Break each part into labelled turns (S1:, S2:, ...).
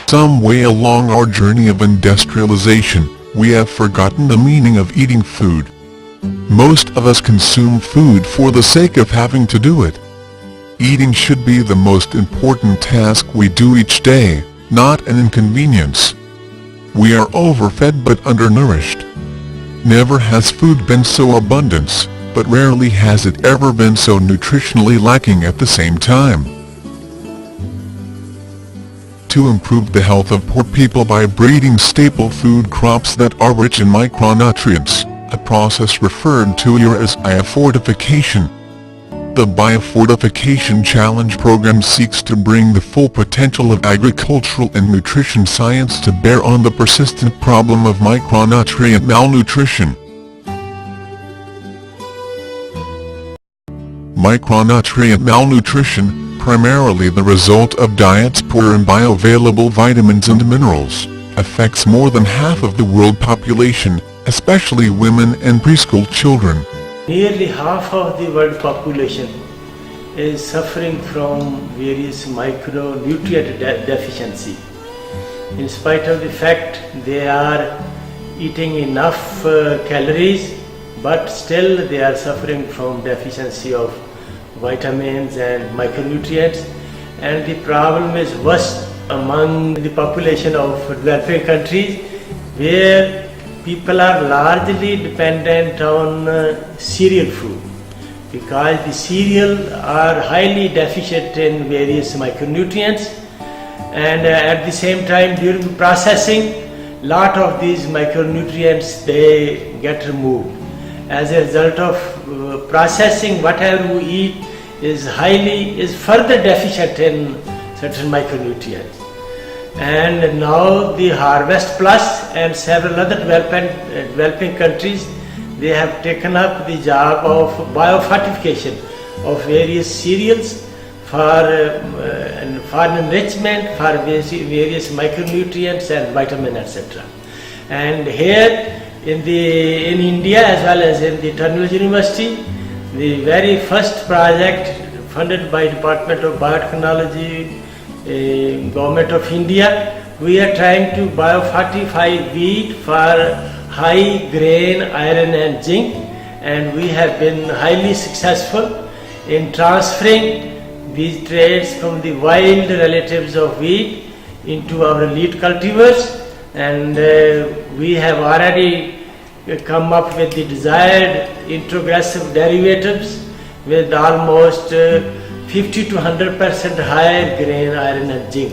S1: Some way along our journey of industrialization, we have forgotten the meaning of eating food. Most of us consume food for the sake of having to do it. Eating should be the most important task we do each day, not an inconvenience. We are overfed but undernourished. Never has food been so abundant, but rarely has it ever been so nutritionally lacking at the same time. To improve the health of poor people by breeding staple food crops that are rich in micronutrients, a process referred to here as biofortification. The Biofortification Challenge program seeks to bring the full potential of agricultural and nutrition science to bear on the persistent problem of micronutrient malnutrition. Micronutrient malnutrition, primarily the result of diets poor in bioavailable vitamins and minerals, affects more than half of the world population, especially women and preschool children.
S2: Nearly half of the world population is suffering from various micronutrient deficiency. In spite of the fact they are eating enough calories, but still they are suffering from deficiency of vitamins and micronutrients, and the problem is worse among the population of developing countries, where people are largely dependent on cereal food, because the cereal are highly deficient in various micronutrients, and at the same time during processing lot of these micronutrients they get removed. As a result of processing, whatever we eat is further deficient in certain micronutrients. And now the Harvest Plus and several other developing countries, they have taken up the job of biofortification of various cereals for enrichment, for various micronutrients and vitamins, etc. And here in India as well as in the Turnbull University, the very first project funded by Department of Biotechnology, Government of India, we are trying to biofortify wheat for high grain iron and zinc, and we have been highly successful in transferring these traits from the wild relatives of wheat into our elite cultivars, and we have already come up with the desired introgressive derivatives with almost 50 to 100% higher grain iron and zinc.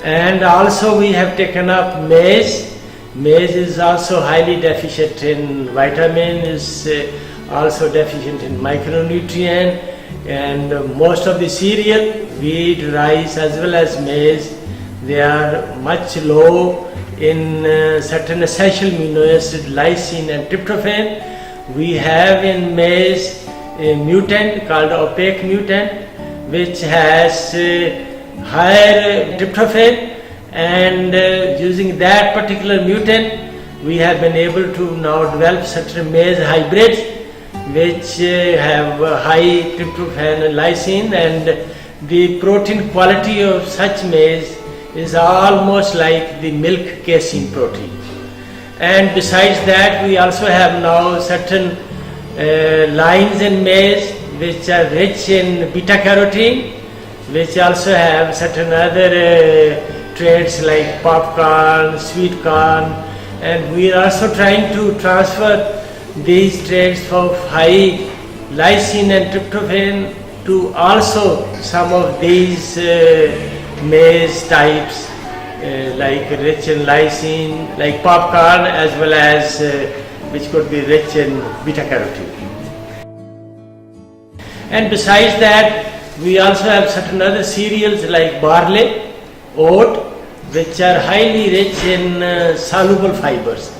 S2: And also we have taken up maize. Maize is also highly deficient in vitamins, is also deficient in micronutrient, and most of the cereal, wheat, rice as well as maize, they are much low in certain essential amino acids, lysine and tryptophan. We have in maize a mutant called opaque mutant, which has higher tryptophan, and using that particular mutant we have been able to now develop certain maize hybrids which have high tryptophan and lysine, and the protein quality of such maize is almost like the milk casein protein. And besides that, we also have now certain lines in maize which are rich in beta carotene, which also have certain other traits like popcorn, sweet corn, and we are also trying to transfer these traits of high lysine and tryptophan to also some of these maize types like rich in lysine, like popcorn, as well as which could be rich in beta carotene. And besides that, we also have certain other cereals like barley, oat, which are highly rich in soluble fibers,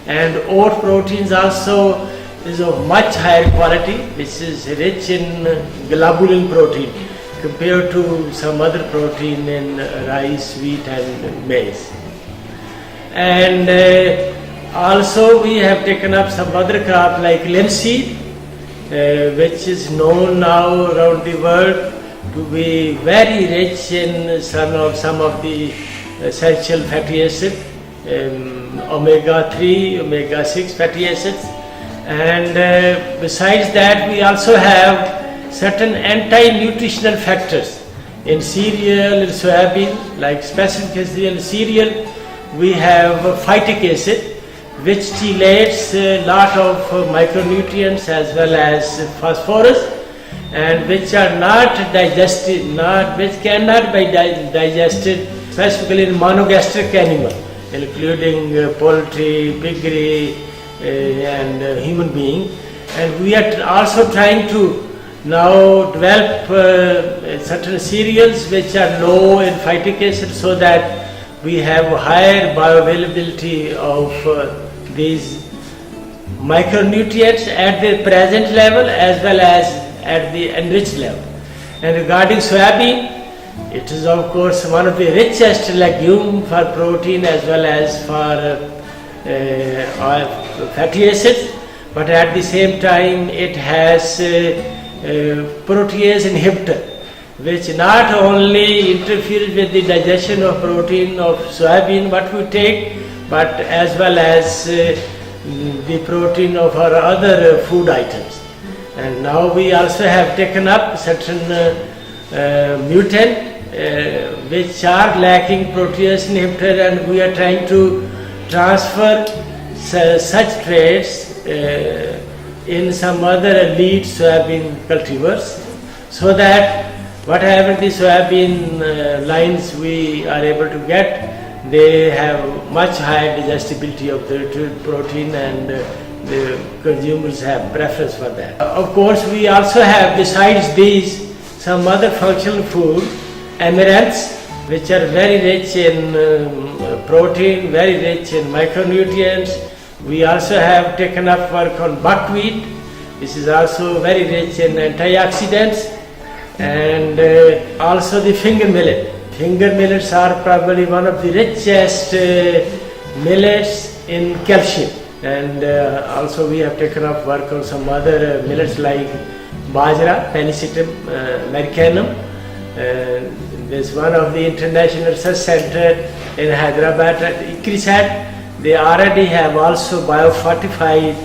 S2: and oat proteins also is of much higher quality, which is rich in globulin protein compared to some other protein in rice, wheat and maize. And also we have taken up some other crop like linseed, which is known now around the world to be very rich in some of the essential fatty acids, omega-3, omega-6 fatty acids, and besides that we also have certain anti-nutritional factors in cereal, in soybean, like specifically in cereal we have phytic acid, which chelates a lot of micronutrients as well as phosphorus, and which are not digested, which cannot be digested specifically in monogastric animal, including poultry, piggery, and human being. And we are also trying to now develop certain cereals which are low in phytic acid, so that we have higher bioavailability of these micronutrients at the present level as well as at the enriched level. And regarding soybean, it is of course one of the richest legume for protein as well as for fatty acids, but at the same time it has protease inhibitor, which not only interferes with the digestion of protein of soybean what we take, but as well as the protein of our other food items. And now we also have taken up certain mutant which are lacking protease inhibitor, and we are trying to transfer such traits in some other elite soybean cultivars, so that whatever the soybean lines we are able to get, they have much higher digestibility of the protein, and the consumers have preference for that. Of course, we also have, besides these, some other functional food, amaranths, which are very rich in protein, very rich in micronutrients. We also have taken up work on buckwheat, which is also very rich in antioxidants, and also the finger millet. Finger millets are probably one of the richest millets in calcium, and also we have taken up work on some other millets like bajra, Panicetium americanum. There's one of the International Research Center in Hyderabad at ICRISAT. They already have also biofortified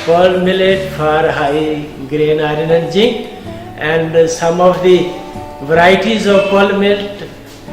S2: pearl millet for high grain iron and zinc, and some of the varieties of pearl millet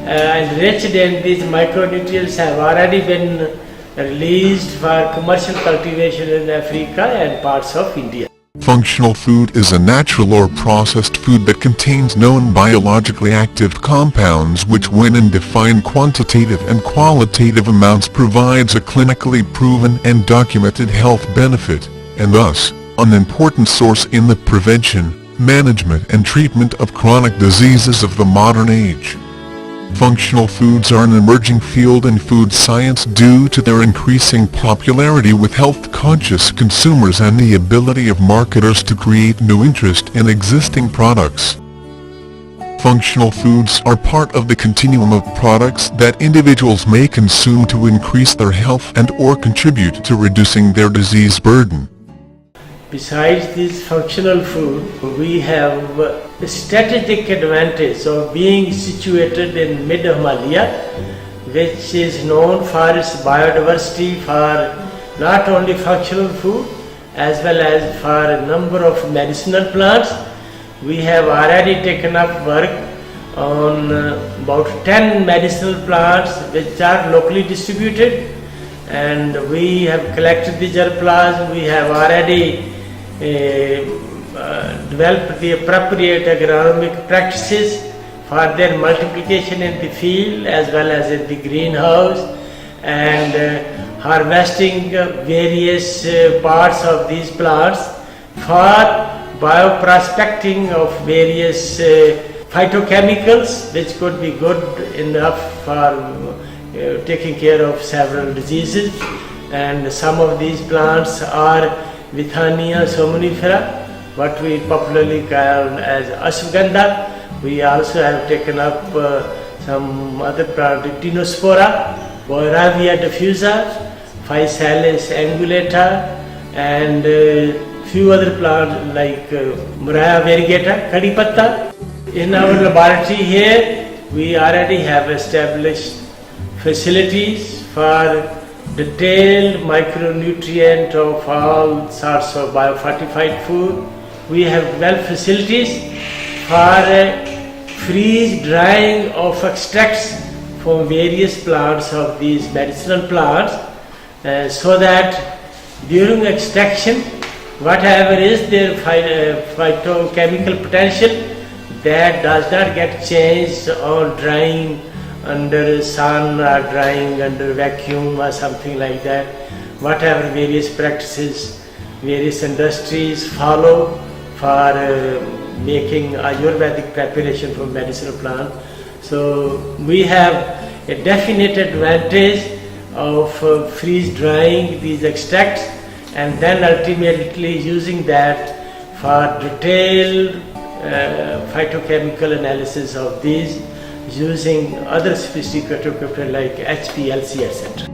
S2: enriched in these micronutrients have already been released for commercial cultivation in Africa and parts of India.
S1: Functional food is a natural or processed food that contains known biologically active compounds which, when in defined quantitative and qualitative amounts, provides a clinically proven and documented health benefit, and thus, an important source in the prevention, management and treatment of chronic diseases of the modern age. Functional foods are an emerging field in food science due to their increasing popularity with health-conscious consumers and the ability of marketers to create new interest in existing products. Functional foods are part of the continuum of products that individuals may consume to increase their health and/or contribute to reducing their disease burden.
S2: Besides this functional food, we have a strategic advantage of being situated in mid-Himalaya, which is known for its biodiversity, for not only functional food as well as for a number of medicinal plants. We have already taken up work on about 10 medicinal plants which are locally distributed, and we have collected the germplasm. We have already developed the appropriate agronomic practices for their multiplication in the field as well as in the greenhouse, and harvesting various parts of these plants for bioprospecting of various phytochemicals which could be good enough for taking care of several diseases. And some of these plants are Withania somnifera, what we popularly call as ashwagandha. We also have taken up some other plants, Dinospora, Boiravia diffusa, Physalis angulata, and few other plants like Murraya variegata, Kadi patta. In our laboratory here, we already have established facilities for detailed micronutrient of all sorts of biofortified food. We have well facilities for freeze drying of extracts from various plants of these medicinal plants, so that during extraction, whatever is their phytochemical potential, that does not get changed on drying under sun or drying under vacuum or something like that. Whatever various practices various industries follow for making Ayurvedic preparation from medicinal plant. So we have a definite advantage of freeze drying these extracts and then ultimately using that for detailed phytochemical analysis of these using other sophisticated equipment like HPLC, etc.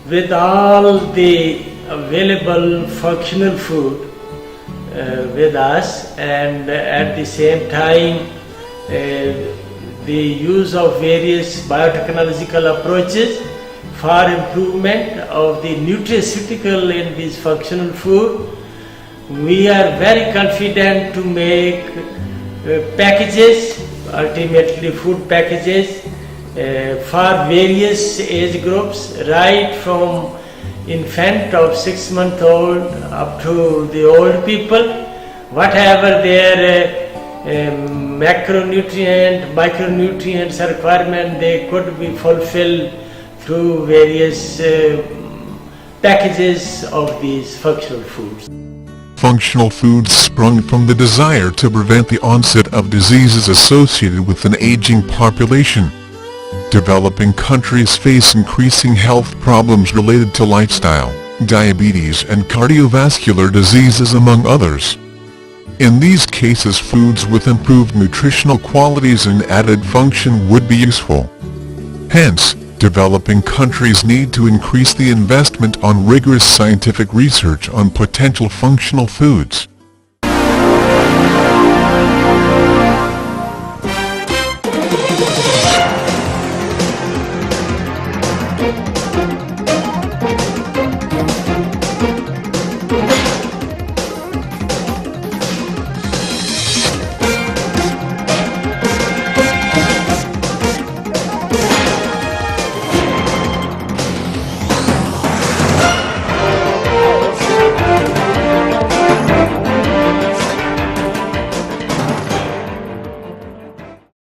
S2: With all the available functional food with us, and at the same time the use of various biotechnological approaches for improvement of the nutraceutical in this functional food, we are very confident to make packages, ultimately food packages for various age groups, right from infant of 6 months old up to the old people. Whatever their macronutrient, micronutrients requirement, they could be fulfilled through various packages of these functional foods.
S1: Functional foods sprung from the desire to prevent the onset of diseases associated with an aging population. Developing countries face increasing health problems related to lifestyle, diabetes and cardiovascular diseases among others. In these cases, foods with improved nutritional qualities and added function would be useful. Hence, developing countries need to increase the investment on rigorous scientific research on potential functional foods.